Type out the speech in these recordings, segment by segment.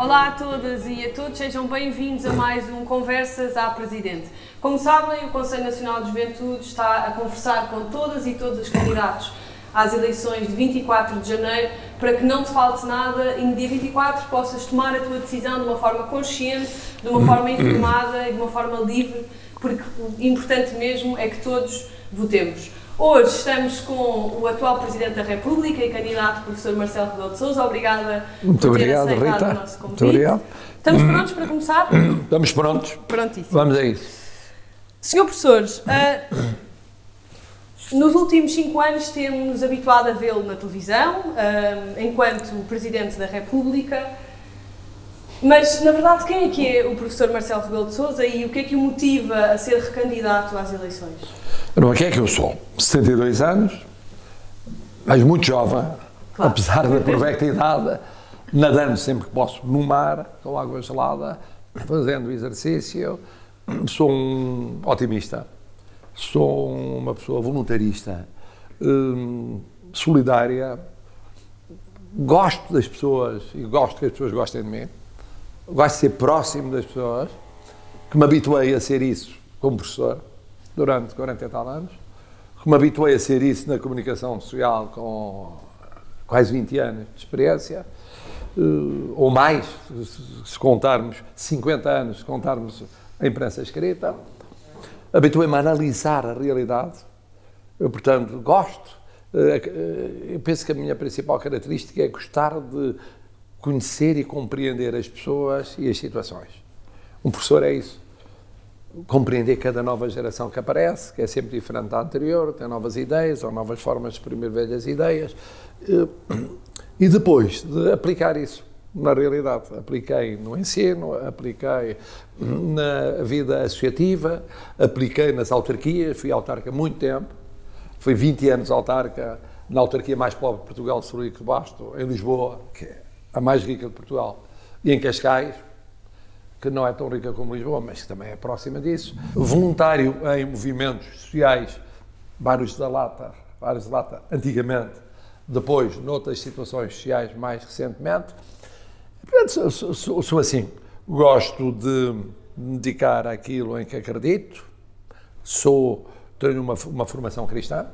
Olá a todas e a todos, sejam bem-vindos a mais um Conversas à Presidente. Como sabem, o Conselho Nacional de Juventude está a conversar com todas e todos os candidatos às eleições de 24 de janeiro para que não te falte nada e no dia 24 possas tomar a tua decisão de uma forma consciente, de uma forma informada e de uma forma livre, porque o importante mesmo é que todos votemos. Hoje estamos com o atual Presidente da República e candidato professor Marcelo Rebelo de Sousa. Obrigada por ter aceitado Rita. o nosso convite. Muito obrigado. Estamos prontos para começar? Estamos prontos. Prontíssimo. Vamos a isso. Senhor professor, nos últimos 5 anos temos-nos habituado a vê-lo na televisão, enquanto Presidente da República, mas, na verdade, quem é que é o professor Marcelo Rebelo de Sousa e o que é que o motiva a ser recandidato às eleições? Não, quem é que eu sou? 72 anos, mas muito jovem, Claro. apesar da provecta idade, nadando sempre que posso no mar, com água gelada, fazendo exercício. Sou um otimista, sou uma pessoa voluntarista, solidária, gosto das pessoas e gosto que as pessoas gostem de mim, gosto de ser próximo das pessoas, que me habituei a ser isso como professor durante 40 e tal anos, que me habituei a ser isso na comunicação social com quase 20 anos de experiência, ou mais, se contarmos 50 anos, se contarmos a imprensa escrita. Habituei-me a analisar a realidade, eu, portanto, gosto. Eu penso que a minha principal característica é gostar de conhecer e compreender as pessoas e as situações. Um professor é isso. Compreender cada nova geração que aparece, que é sempre diferente da anterior, tem novas ideias ou novas formas de exprimir velhas ideias, e depois de aplicar isso na realidade. Apliquei no ensino, apliquei na vida associativa, apliquei nas autarquias, fui autarca há muito tempo, fui 20 anos autarca na autarquia mais pobre de Portugal, Sorrico de Basto, em Lisboa, que é a mais rica de Portugal, e em Cascais, que não é tão rica como Lisboa, mas que também é próxima disso. Voluntário em movimentos sociais, Bairros da Lata, antigamente, depois, noutras situações sociais mais recentemente. Portanto, sou assim, gosto de me dedicar àquilo em que acredito, tenho uma formação cristã,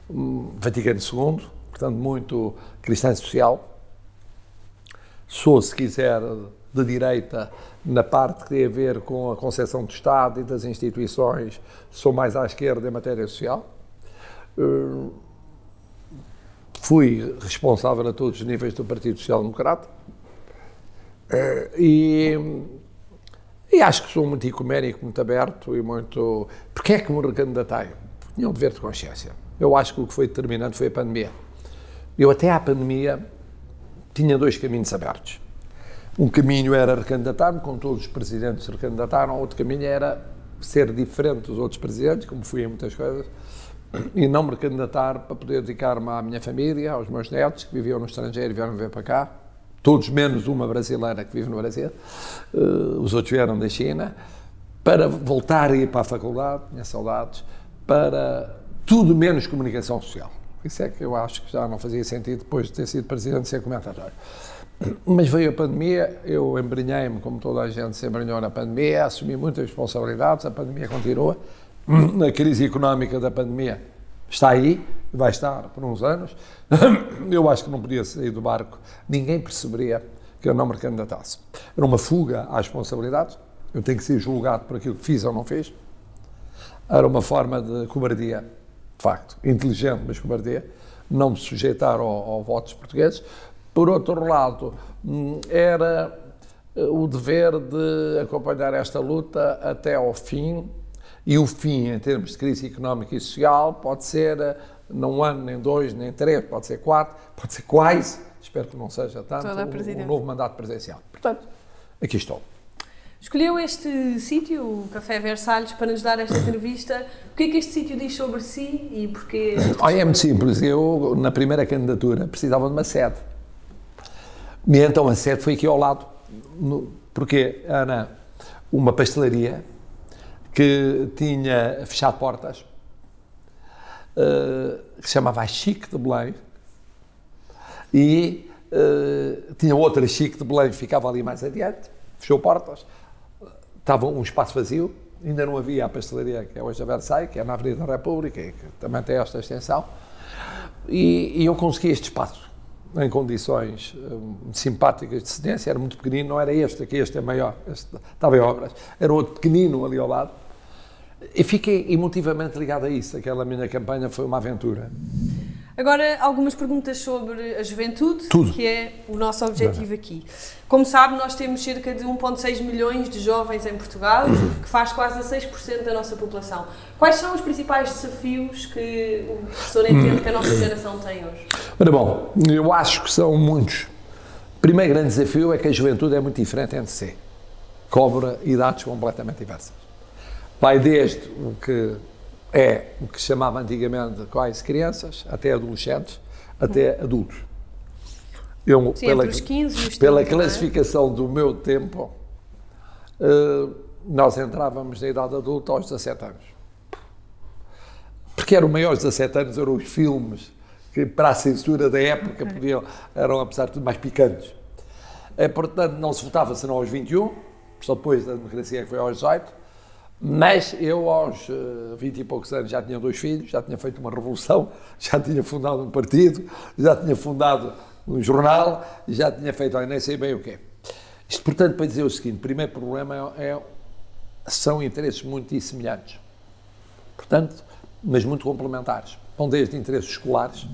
Vaticano II, portanto, muito cristã social. Sou, se quiser, de direita, na parte que tem a ver com a concepção do Estado e das instituições, sou mais à esquerda em matéria social. Fui responsável a todos os níveis do Partido Social Democrata e acho que sou muito ecuménico, muito aberto e muito... Porquê é que me recandidatei? Tinha um dever de consciência. Eu acho que o que foi determinante foi a pandemia. Eu até à pandemia tinha 2 caminhos abertos. Um caminho era recandidatar-me, como todos os presidentes se recandidataram, outro caminho era ser diferente dos outros presidentes, como fui em muitas coisas, e não me recandidatar para poder dedicar-me à minha família, aos meus netos, que viviam no estrangeiro e vieram viver para cá, todos menos uma brasileira que vive no Brasil, os outros vieram da China, para voltar a ir para a faculdade, tinha saudades, para tudo menos comunicação social. Isso é que eu acho que já não fazia sentido depois de ter sido presidente ser comentador. Mas veio a pandemia, eu embrenhei-me, como toda a gente se embrenhou na pandemia, assumi muitas responsabilidades, a pandemia continua, a crise económica da pandemia está aí, vai estar por uns anos. Eu acho que não podia sair do barco, ninguém perceberia que eu não me candidatasse. Era uma fuga às responsabilidades, eu tenho que ser julgado por aquilo que fiz ou não fiz. Era uma forma de cobardia, de facto, inteligente, mas cobardia, não me sujeitar ao voto dos portugueses. Por outro lado, era o dever de acompanhar esta luta até ao fim, e o fim, em termos de crise económica e social, pode ser não 1 ano, nem 2, nem 3, pode ser 4, pode ser quase, espero que não seja tanto, um novo mandato presidencial. Portanto, aqui estou. Escolheu este sítio, o Café Versalhes, para nos dar esta entrevista. O que é que este sítio diz sobre si e porquê? É muito simples. Eu, na primeira candidatura, precisava de uma sede. E então a sede foi aqui ao lado. Porque era uma pastelaria que tinha fechado portas, que se chamava Chique de Belém, e tinha outra chique de Belém, ficava ali mais adiante, fechou portas, estava um espaço vazio, ainda não havia a pastelaria que é hoje a Versailles, que é na Avenida da República, e que também tem esta extensão, e eu consegui este espaço, em condições simpáticas de cedência, era muito pequenino, não era este, aqui este é maior, este estava em obras, era outro pequenino ali ao lado, e fiquei emotivamente ligado a isso, aquela minha campanha foi uma aventura. Agora, algumas perguntas sobre a juventude, Tudo. que é o nosso objetivo aqui. Como sabe, nós temos cerca de 1,6 milhões de jovens em Portugal, que faz quase 6% da nossa população. Quais são os principais desafios que o professor entende que a nossa geração tem hoje? Ora bom, eu acho que são muitos. O primeiro grande desafio é que a juventude é muito diferente entre si. Cobra idades completamente diversas. Vai desde o que se chamava antigamente quase crianças, até adolescentes, até adultos. Eu, sim, entre os 15 e os 30, pela classificação do meu tempo, nós entrávamos na idade adulta aos 17 anos. Porque eram maiores de 17 anos, eram os filmes que para a censura da época eram, apesar de tudo, mais picantes. Portanto, não se votava senão aos 21, só depois da democracia que foi aos 18, mas eu aos 20 e poucos anos já tinha 2 filhos, já tinha feito uma revolução, já tinha fundado um partido, já tinha fundado um jornal, já tinha feito, nem sei bem o quê. Isto, portanto, para dizer o seguinte, o primeiro problema são interesses muito semelhantes, portanto, mas muito complementares. Vão desde interesses escolares,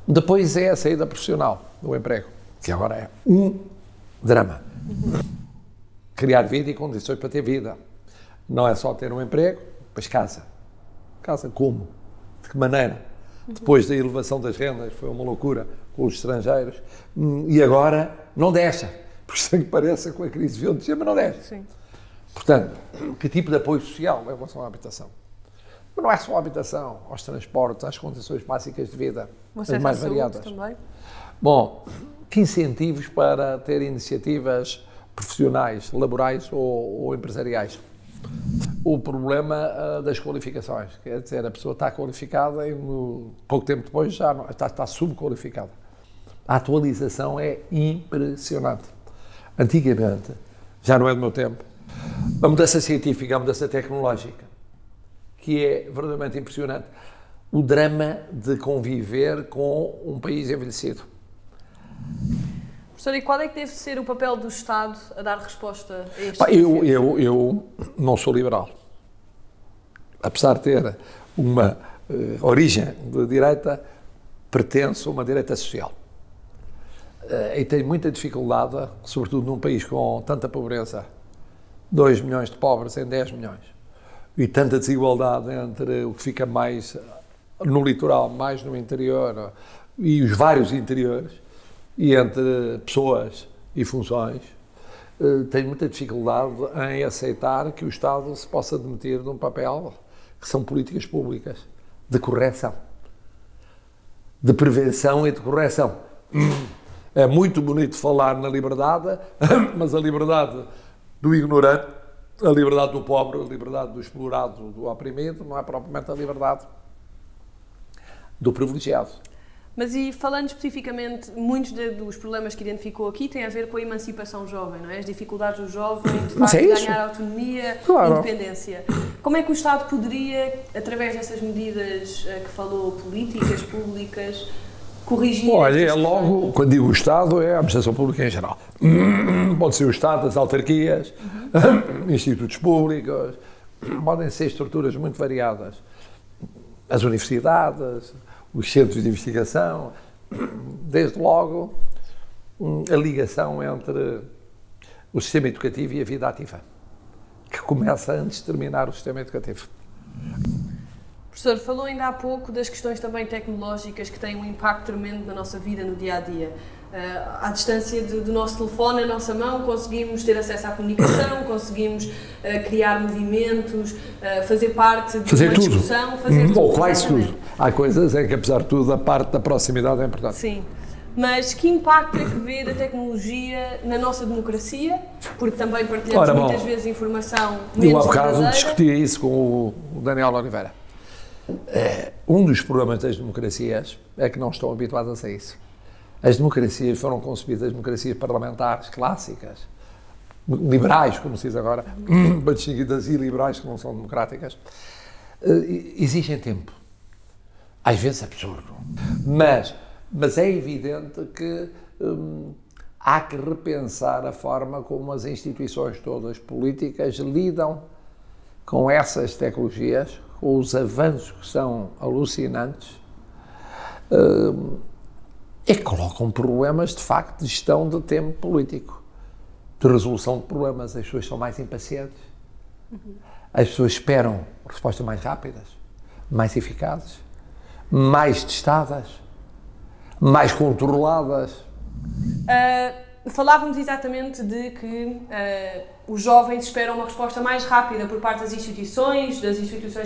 depois é a saída profissional, do emprego, que agora é um drama. Criar vida e condições para ter vida. Não é só ter um emprego, depois casa. Casa como? De que maneira? Depois da elevação das rendas, foi uma loucura com os estrangeiros, e agora não deixa, porque sem que pareça com a crise veio descer, mas não deixa. Sim. Portanto, que tipo de apoio social em relação à habitação? Mas não é só a habitação, aos transportes, às condições básicas de vida, as mais variadas. Também. Bom, que incentivos para ter iniciativas profissionais, laborais ou empresariais? O problema das qualificações, quer dizer, a pessoa está qualificada e pouco tempo depois já não, está subqualificada. A atualização é impressionante. Antigamente, já não é do meu tempo, a mudança científica, a mudança tecnológica, que é verdadeiramente impressionante. O drama de conviver com um país envelhecido. Professor, e qual é que deve ser o papel do Estado a dar resposta a estes eu não sou liberal. Apesar de ter uma origem de direita, pertenço a uma direita social. E tenho muita dificuldade, sobretudo num país com tanta pobreza, 2 milhões de pobres em 10 milhões, e tanta desigualdade entre o que fica mais no litoral, mais no interior, e os vários interiores, e entre pessoas e funções, tenho muita dificuldade em aceitar que o Estado se possa demitir de um papel que são políticas públicas de correção, de prevenção e de correção. É muito bonito falar na liberdade, mas a liberdade do ignorante, a liberdade do pobre, a liberdade do explorado, do oprimido, não é propriamente a liberdade do privilegiado. Mas e falando especificamente, muitos dos problemas que identificou aqui têm a ver com a emancipação jovem, não é? As dificuldades do jovem, de facto, ganhar autonomia, independência. Como é que o Estado poderia, através dessas medidas que falou, políticas públicas, corrigir? Olha, logo, quando digo o Estado, é a administração pública em geral. Pode ser o Estado, as autarquias, institutos públicos, podem ser estruturas muito variadas. As universidades, os centros de investigação, desde logo a ligação entre o sistema educativo e a vida ativa, que começa antes de terminar o sistema educativo. Professor, falou ainda há pouco das questões também tecnológicas que têm um impacto tremendo na nossa vida, no dia-a-dia. À distância do nosso telefone, na nossa mão, conseguimos ter acesso à comunicação, conseguimos criar movimentos, fazer parte de uma discussão, fazer tudo. Ou quase tudo. Há coisas em que, apesar de tudo, a parte da proximidade é importante. Sim. Mas que impacto é que vê da tecnologia na nossa democracia? Porque também partilhamos muitas vezes informação menos verdadeira. Eu há bocado discutia isso com o Daniel Oliveira. Um dos problemas das democracias é que não estão habituadas a isso. As democracias foram concebidas, as democracias parlamentares clássicas, liberais, como se diz agora, para distinguir das iliberais que não são democráticas, exigem tempo. Às vezes absurdo. Mas é evidente que há que repensar a forma como as instituições todas políticas lidam com essas tecnologias, com os avanços que são alucinantes, e colocam problemas, de facto, de gestão de tempo político, de resolução de problemas. As pessoas são mais impacientes, as pessoas esperam respostas mais rápidas, mais eficazes, mais testadas, mais controladas. Falávamos exatamente de que os jovens esperam uma resposta mais rápida por parte das instituições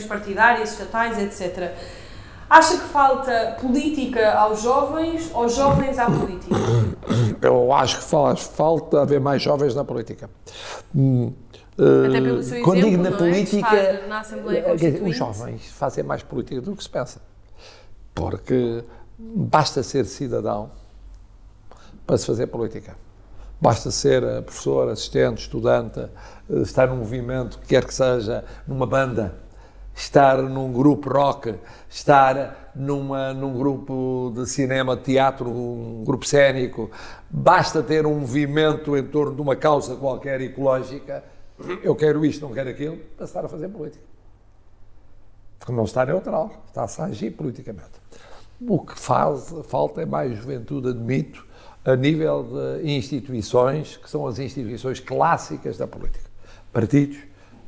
partidárias, estatais, etc. Acha que falta política aos jovens ou jovens à política? Eu acho que falta haver mais jovens na política. Até pelo seu quando exemplo, digo na não política, é? Na Assembleia Constituinte. Os jovens fazem mais política do que se pensa. Porque basta ser cidadão para se fazer política. Basta ser professor, assistente, estudante, estar num movimento, quer que seja, numa banda, estar num grupo rock, estar num grupo de cinema, de teatro, um grupo cénico. Basta ter um movimento em torno de uma causa qualquer ecológica. Eu quero isto, não quero aquilo, para estar a fazer política. Porque não está neutral, está-se a agir politicamente. O que falta é mais juventude, admito, a nível de instituições, que são as instituições clássicas da política. Partidos,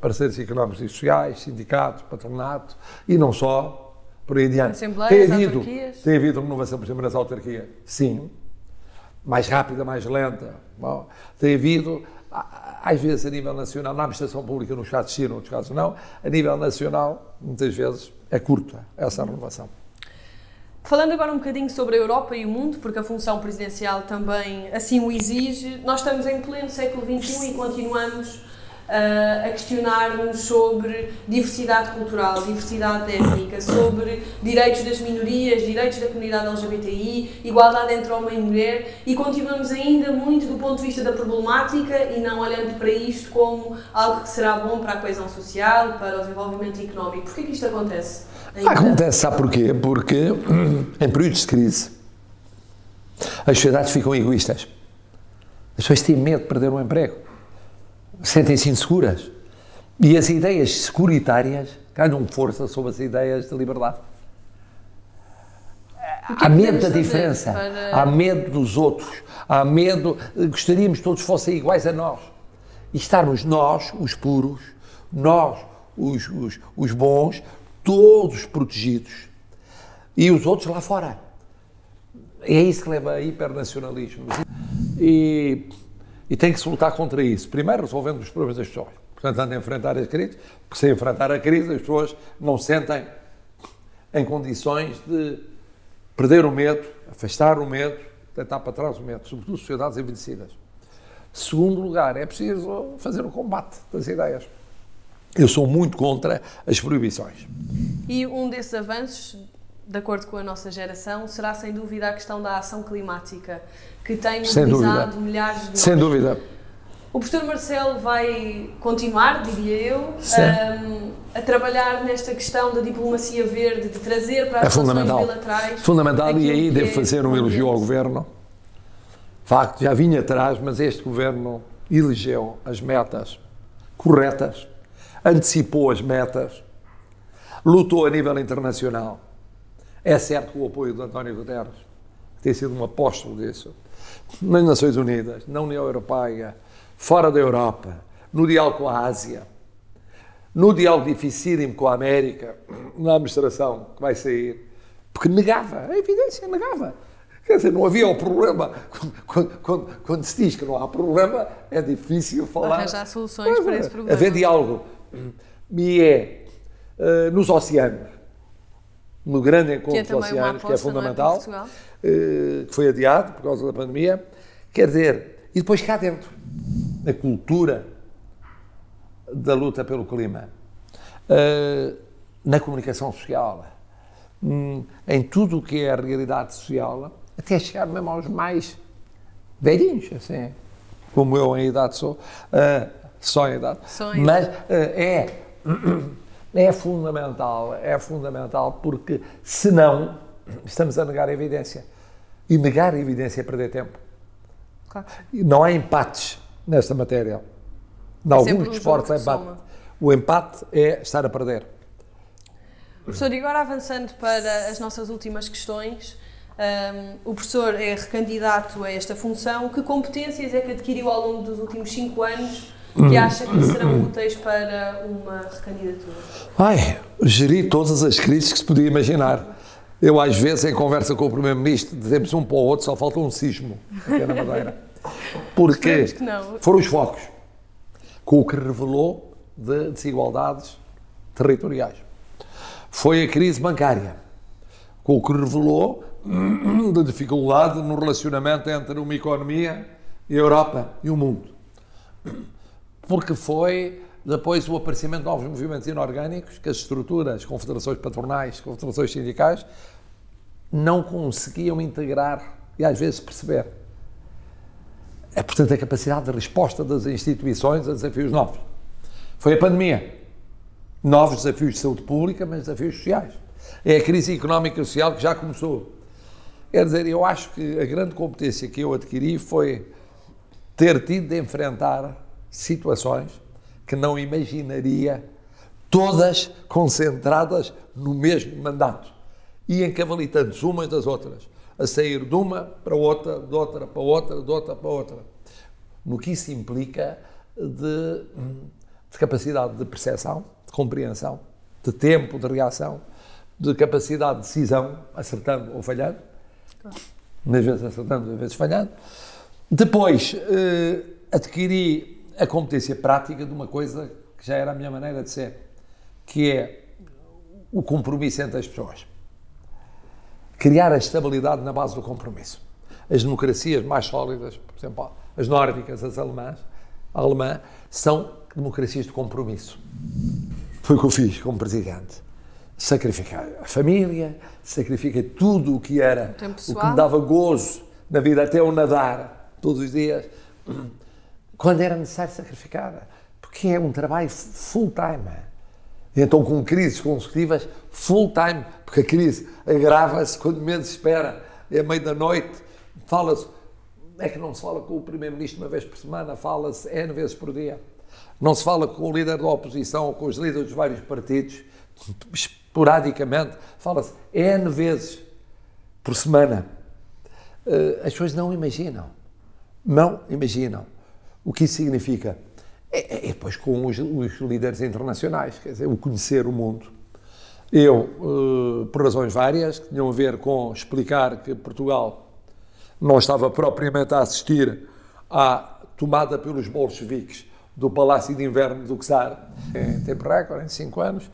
parceiros económicos e sociais, sindicatos, patronato, e não só, por aí adiante. Assembleias, autarquias. Tem havido renovação, por exemplo, nas autarquias? Sim. Mais rápida, mais lenta. Bom, tem havido, às vezes, a nível nacional, na administração pública, nos casos sim, nos casos não, a nível nacional, muitas vezes, é curta essa renovação. Falando agora um bocadinho sobre a Europa e o mundo, porque a função presidencial também assim o exige, nós estamos em pleno século XXI e continuamos a questionar-nos sobre diversidade cultural, diversidade étnica, sobre direitos das minorias, direitos da comunidade LGBTI, igualdade entre homem e mulher, e continuamos ainda muito do ponto de vista da problemática e não olhando para isto como algo que será bom para a coesão social, para o desenvolvimento económico. Porquê que isto acontece? Acontece, sabe porquê? Porque em períodos de crise as sociedades ficam egoístas. As pessoas têm medo de perder um emprego, sentem-se inseguras e as ideias securitárias ganham força sobre as ideias de liberdade. Há medo da diferença, há medo dos outros, há medo, gostaríamos que todos fossem iguais a nós e estarmos nós, os puros, nós, os bons, todos protegidos e os outros lá fora. É isso que leva a hipernacionalismo. E tem que se lutar contra isso. Primeiro, resolvendo os problemas das pessoas. Portanto, antes de enfrentar a crise, porque sem enfrentar a crise, as pessoas não se sentem em condições de perder o medo, afastar o medo, tentar para trás o medo, sobretudo sociedades envelhecidas. Segundo lugar, é preciso fazer o combate das ideias. Eu sou muito contra as proibições. E um desses avanços, de acordo com a nossa geração, será sem dúvida a questão da ação climática, que tem mobilizado milhares de nós. Sem dúvida. O professor Marcelo vai continuar, diria eu, a trabalhar nesta questão da diplomacia verde, de trazer para as relações bilaterais. Fundamental, e aí devo fazer um elogio ao Governo. De facto, já vinha atrás, mas este Governo elegeu as metas corretas, antecipou as metas, lutou a nível internacional. É certo que o apoio de António Guterres tem sido um apóstolo disso, nas Nações Unidas, na União Europeia, fora da Europa, no diálogo com a Ásia, no diálogo dificílimo com a América, na administração que vai sair, porque negava, a evidência negava. Quer dizer, não havia o problema. Quando se diz que não há problema, é difícil falar. Arranjar soluções para esse problema. Haver diálogo. E nos oceanos, no grande encontro dos oceanos, que é fundamental, que foi adiado por causa da pandemia, quer dizer, e depois cá dentro, a cultura da luta pelo clima, na comunicação social, em tudo o que é a realidade social, até chegar mesmo aos mais velhinhos, assim, como eu em idade sou, só em idade, mas é fundamental porque senão estamos a negar a evidência, e negar a evidência é perder tempo. Claro. Não há empates nesta matéria, em alguns desportos há empate, o empate é estar a perder. Professor, e agora avançando para as nossas últimas questões, o professor é recandidato a esta função. Que competências é que adquiriu ao longo dos últimos 5 anos que acha que serão úteis para uma recandidatura? Geri todas as crises que se podia imaginar. Eu, às vezes, em conversa com o Primeiro-Ministro, dizemos um para o outro, só falta um sismo aqui na Madeira. Porque foram os focos, com o que revelou de desigualdades territoriais. Foi a crise bancária, com o que revelou da dificuldade no relacionamento entre uma economia, a Europa e o mundo. Porque foi depois o aparecimento de novos movimentos inorgânicos que as estruturas, confederações patronais, confederações sindicais, não conseguiam integrar e às vezes perceber. É, portanto, a capacidade de resposta das instituições a desafios novos. Foi a pandemia. Novos desafios de saúde pública, mas desafios sociais. É a crise económica e social que já começou. Quer dizer, eu acho que a grande competência que eu adquiri foi ter tido de enfrentar situações que não imaginaria, todas concentradas no mesmo mandato e encavalitando-se umas das outras, a sair de uma para outra, de outra para outra, de outra para outra. No que isso implica de capacidade de percepção, de compreensão, de tempo de reação, de capacidade de decisão, acertando ou falhando, às vezes acertando, às vezes falhando. Depois, adquiri a competência prática de uma coisa que já era a minha maneira de ser, que é o compromisso entre as pessoas. Criar a estabilidade na base do compromisso. As democracias mais sólidas, por exemplo, as nórdicas, as alemãs, a alemã, são democracias de compromisso. Foi o que eu fiz como presidente. Sacrifiquei a família, sacrifiquei tudo o que era, o que me dava gozo na vida, até o nadar, todos os dias, quando era necessário sacrificar, porque é um trabalho full-time. Então, com crises consecutivas, full-time, porque a crise agrava-se quando menos se espera, é meio da noite, fala-se, é que não se fala com o Primeiro-Ministro uma vez por semana, fala-se N vezes por dia. Não se fala com o líder da oposição ou com os líderes dos vários partidos, esporadicamente, fala-se N vezes por semana. As pessoas não imaginam o que isso significa. É depois com os líderes internacionais, quer dizer, o conhecer o mundo. Eu, por razões várias, que tinham a ver com explicar que Portugal não estava propriamente a assistir à tomada pelos bolcheviques do Palácio de Inverno do Czar, em tempo recorde, em 5 anos,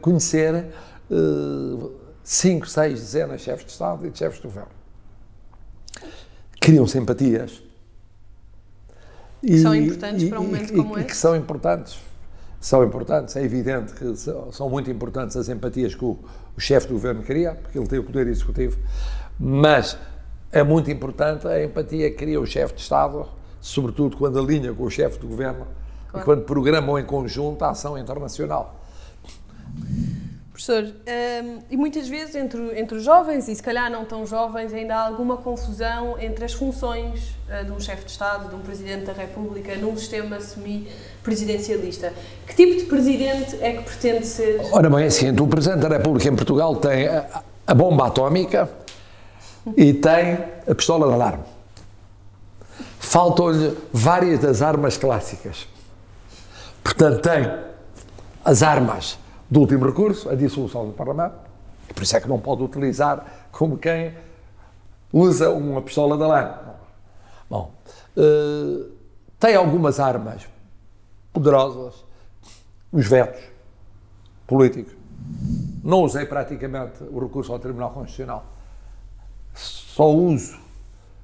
conhecer 5, 6 dezenas de chefes de Estado e de chefes de governo. Criam simpatias. Que são importantes para um momento como este? Que são importantes, é evidente que são muito importantes as empatias que o chefe do governo cria, porque ele tem o poder executivo, mas é muito importante a empatia que cria o chefe de Estado, sobretudo quando alinha com o chefe do governo, claro, e quando programam em conjunto a ação internacional. Professor, e muitas vezes entre os jovens, e se calhar não tão jovens, ainda há alguma confusão entre as funções de um chefe de Estado, de um Presidente da República, num sistema semi-presidencialista. Que tipo de Presidente é que pretende ser? Ora bem, é assim, o Presidente da República em Portugal tem a bomba atómica e tem a pistola de alarme. Faltam-lhe várias das armas clássicas. Portanto, tem as armas do último recurso, a dissolução do Parlamento, e por isso é que não pode utilizar como quem usa uma pistola de alarme. Bom, tem algumas armas poderosas, os vetos políticos. Não usei praticamente o recurso ao Tribunal Constitucional. Só uso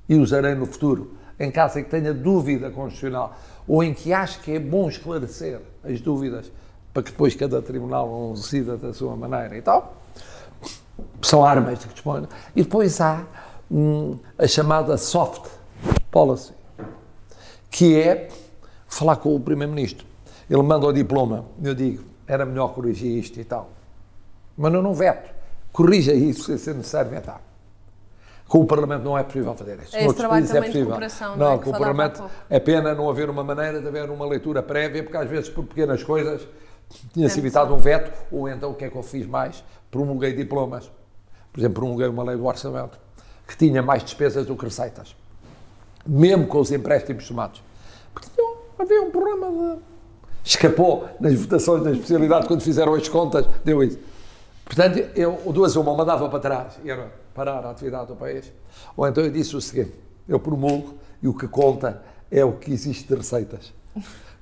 e usarei no futuro em caso em que tenha dúvida constitucional ou em que acho que é bom esclarecer as dúvidas para que depois cada tribunal não decida da sua maneira e tal. São armas que dispõem. E depois há a chamada soft policy, que é falar com o Primeiro-Ministro. Ele manda o diploma, eu digo, era melhor corrigir isto e tal. Mas eu não veto. Corrija isso se ser necessário vetar. Com o Parlamento não é possível fazer isso. Esse trabalho também de cooperação, não é? Com o Parlamento é pena não haver uma maneira de haver uma leitura prévia, porque às vezes por pequenas coisas tinha-se evitado um veto, ou então o que é que eu fiz mais? Promulguei diplomas. Por exemplo, promulguei uma lei do orçamento que tinha mais despesas do que receitas. Mesmo com os empréstimos somados. Porque havia um problema de... Escapou nas votações da especialidade quando fizeram as contas, deu isso. Portanto, eu, duas uma mandava para trás, e era parar a atividade do país. Ou então eu disse o seguinte, eu promulgo e o que conta é o que existe de receitas.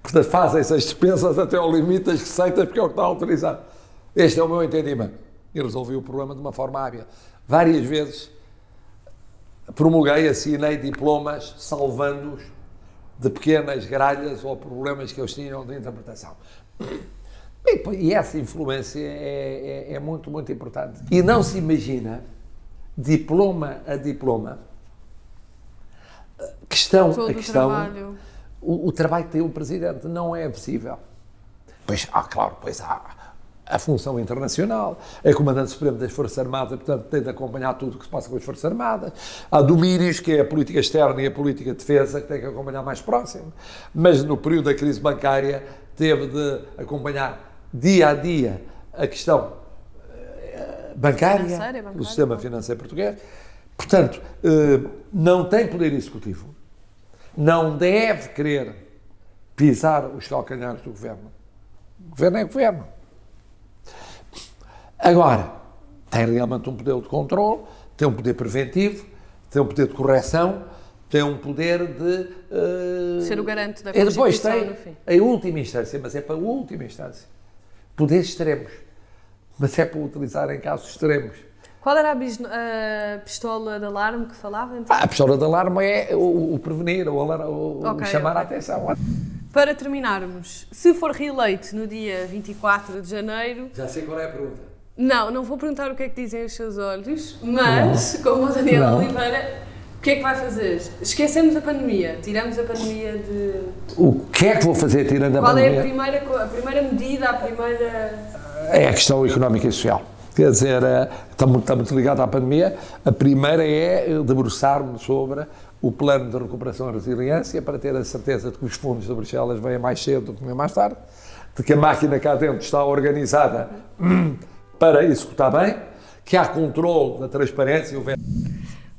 Portanto, fazem-se as despesas até ao limite das receitas, porque é o que está autorizado. Este é o meu entendimento. E resolvi o problema de uma forma hábil. Várias vezes promulguei, assinei diplomas, salvando-os de pequenas gralhas ou problemas que eles tinham de interpretação. E essa influência é muito, muito importante. E não se imagina, diploma a diploma, questão a questão, o trabalho que tem o Presidente não é visível. Pois, claro, pois há a função internacional, é Comandante Supremo das Forças Armadas, portanto tem de acompanhar tudo o que se passa com as Forças Armadas. Há domínios, que é a política externa e a política de defesa, que tem que acompanhar mais próximo. Mas no período da crise bancária teve de acompanhar dia a dia a questão bancária, o sistema financeiro português. Portanto, não tem poder executivo, não deve querer pisar os calcanhares do Governo. O Governo é Governo. Agora, tem realmente um poder de controle, tem um poder preventivo, tem um poder de correção, tem um poder de... ser o garante da Constituição, depois tem, no fim. em última instância, mas é para a última instância, poderes extremos, mas é para utilizar em casos extremos. Qual era a pistola de alarme que falava? Então? A pistola de alarme é o prevenir, o chamar a atenção. Para terminarmos, se for reeleito no dia 24 de janeiro... Já sei qual é a pergunta. Não vou perguntar o que é que dizem os seus olhos, mas, como o Daniel Oliveira, o que é que vai fazer? Esquecemos a pandemia, tiramos a pandemia de... O que é que vou fazer tirando a pandemia? Qual é a primeira medida, a primeira... É a questão económica e social. Quer dizer, está muito ligado à pandemia. A primeira é debruçar-me sobre o plano de recuperação e resiliência para ter a certeza de que os fundos de Bruxelas vêm mais cedo do que mais tarde, de que a máquina cá dentro está organizada para executar bem, que há controle da transparência.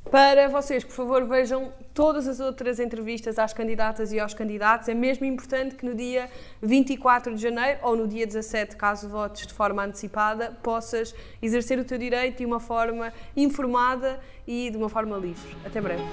Para vocês, por favor, vejam todas as outras entrevistas às candidatas e aos candidatos. É mesmo importante que no dia 24 de janeiro ou no dia 17, caso votes de forma antecipada, possas exercer o teu direito de uma forma informada e de uma forma livre. Até breve.